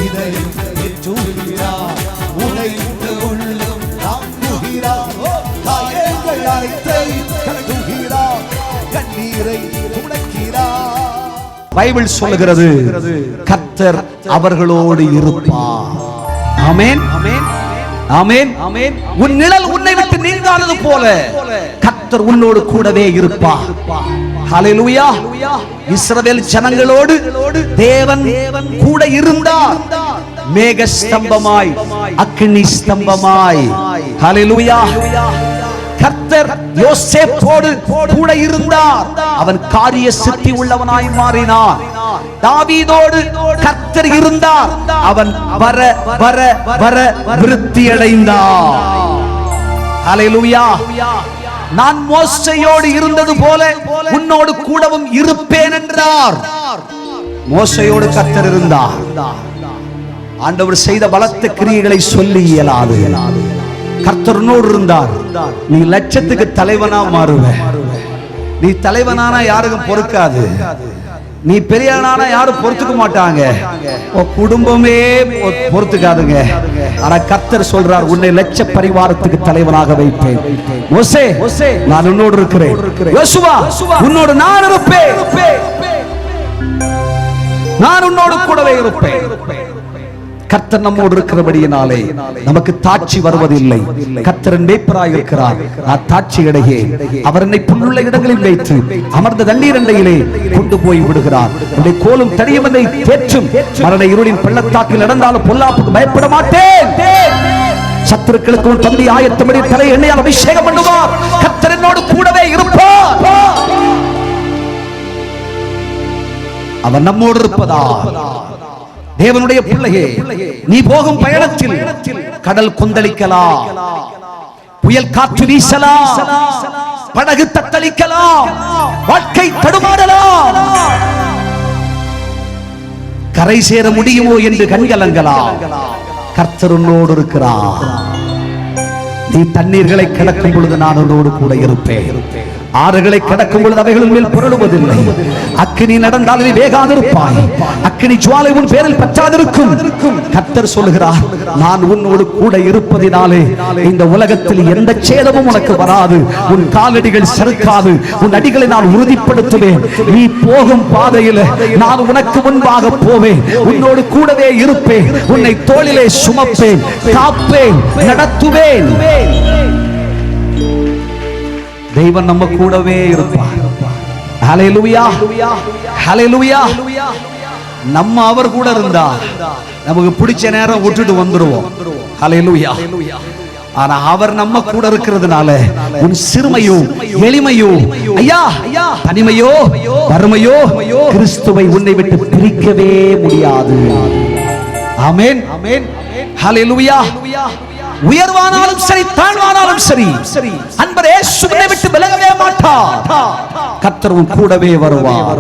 இதயம் ஏற்றுகிறார், உடைந்து உள்ளம் தாங்குகிறார், காயங்கள் அனைத்தையும் கட்டுகிறார், கண்ணீரை துடைக்கிறார். பைபிள் சொல்லுகிறது கர்த்தர் அவர்களோடு இருப்பார். ஆமென், ஆமென், ஆமென். உன் நிழல் உன்னை விட்டு நீங்காதது போல கர்த்தர் உன்னோடு கூடவே இருப்பார். ஹல்லேலூயா. இஸ்ரவேல் ஜனங்களோடு தேவன் கூட இருந்தார், மேக ஸ்தம்பமாய் அக்கினி ஸ்தம்பமாய். ஹல்லேலூயா. கர்த்தர் யோசேப்போடு கூட இருந்தார், அவன் காரிய சித்தி உள்ளவனாய் மாறினார். தாவீதோடு கர்த்தர் இருந்தார், அவன் வர வர வர விருத்தி அடைந்தார். ஹல்லேலூயா. நான் மோசேயோடு இருந்தது போல உன்னோடு கூடவும் இருப்பேன் என்றார். மோசேயோடு கர்த்தர் இருந்தார். ஆண்டவர் செய்த பலத்த கிரியைகளை சொல்லி இயலாது. கர்த்தரோடு இருந்தார். நீ லட்சத்துக்கு தலைவனா மாறுவ. நீ தலைவனானா யாருக்கும் பொறுக்காது. நீ பெரியானா யாரும் பொறுத்துக்க மாட்டாங்க, குடும்பமே பொறுத்துக்காதுங்க. ஆனா கர்த்தர் சொல்றார், உன்னை லட்ச பரிவாரத்துக்கு தலைவனாக வைப்பேன். மோசே, நான் உன்னோடு இருக்கிறேன். யோசுவா, உன்னோடு நான் இருப்பேன். நான் உன்னோடு கூடவே இருப்பேன். கர்த்தர் நம்மோடு இருக்கிறபடியினாலே நமக்கு தாட்சி வருவதில்லை. கர்த்தரின் மேய்ப்பராய் இருக்கிறார். தாட்சி இடையே அவர் என்னை புல்லுள்ள இடங்களில் வைத்து அமர்ந்த தண்ணீர் அண்டையிலே கொண்டு போய் விடுகிறார். என்னுடைய கோலும் தடியும் என்னை தேற்றும். மரண இருளின் பள்ளத்தாக்கில் நடந்தாலும் பொல்லாப்புக்கு பயப்பட மாட்டேன். சத்துருக்களுக்கு உன் தம்பி ஆயத்தமடி தலை எண்ணெயால் அபிஷேகம் பண்ணுவார். கர்த்தர் என்னோடு கூடவே இருப்பார். அவர் நம்மோடு இருப்பதா. தேவனுடைய பிள்ளையே, நீ போகும் பயணத்தில் கடல் கொந்தளிக்கலாம், புயல் காற்று வீசலாம், படகு தத்தளிக்கலாம், வாழ்க்கை தடுமாறலாம், கரை சேர முடியுமோ என்று கண்கலங்கலாம். கர்த்தர் உன்னோடு இருக்கிறார். நீ தண்ணீர்களை கடக்கும் பொழுது நான் உன்னோடு கூட இருப்பேன். ஆறுகளை கடக்கும் பொழுது அவைகளின் மேல் புரளுவதில்லை. அக்கினி நடந்தால் நீ வேகாதிருப்பாய், அக்கினி ஜுவாலை உன் பேரில் பற்றாதிருக்கும். கர்த்தர் சொல்லுகிறார், நான் உன்னோடு கூட இருப்பதினாலே இந்த உலகத்தில் எந்த சேதமும் உனக்கு வராது. உன் காலடிகள் சறுக்காது. உன் அடிகளை நான் உறுதிப்படுத்துவேன். நீ போகும் பாதையில் நான் உனக்கு முன்பாக போவேன். உன்னோடு கூடவே இருப்பேன். உன்னை தோளிலே சுமப்பேன், காப்பேன், நடத்துவேன். தெய்வன் நம்ம கூடவே இருப்பார். ஹல்லேலூயா, ஹல்லேலூயா. நம்ம அவர் கூட இருந்தா நமக்கு பிடிச்ச நேரம் விட்டுட்டு வந்துருவோம். ஹல்லேலூயா. ஆனா அவர் நம்ம கூட இருக்கிறதுனால உன் சிறுமையோ எளிமையோ ஐயா தனிமையோ வறுமையோ கிறிஸ்துவை உன்னை விட்டு பிரிக்கவே முடியாது. ஆமென், ஹல்லேலூயா. உயர்வானாலும் சரி, தாழ்வானாலும் சரி, அன்பர் இயேசுவை விட்டு விலகவே மாட்டார். கர்த்தர் கூடவே வருவார்.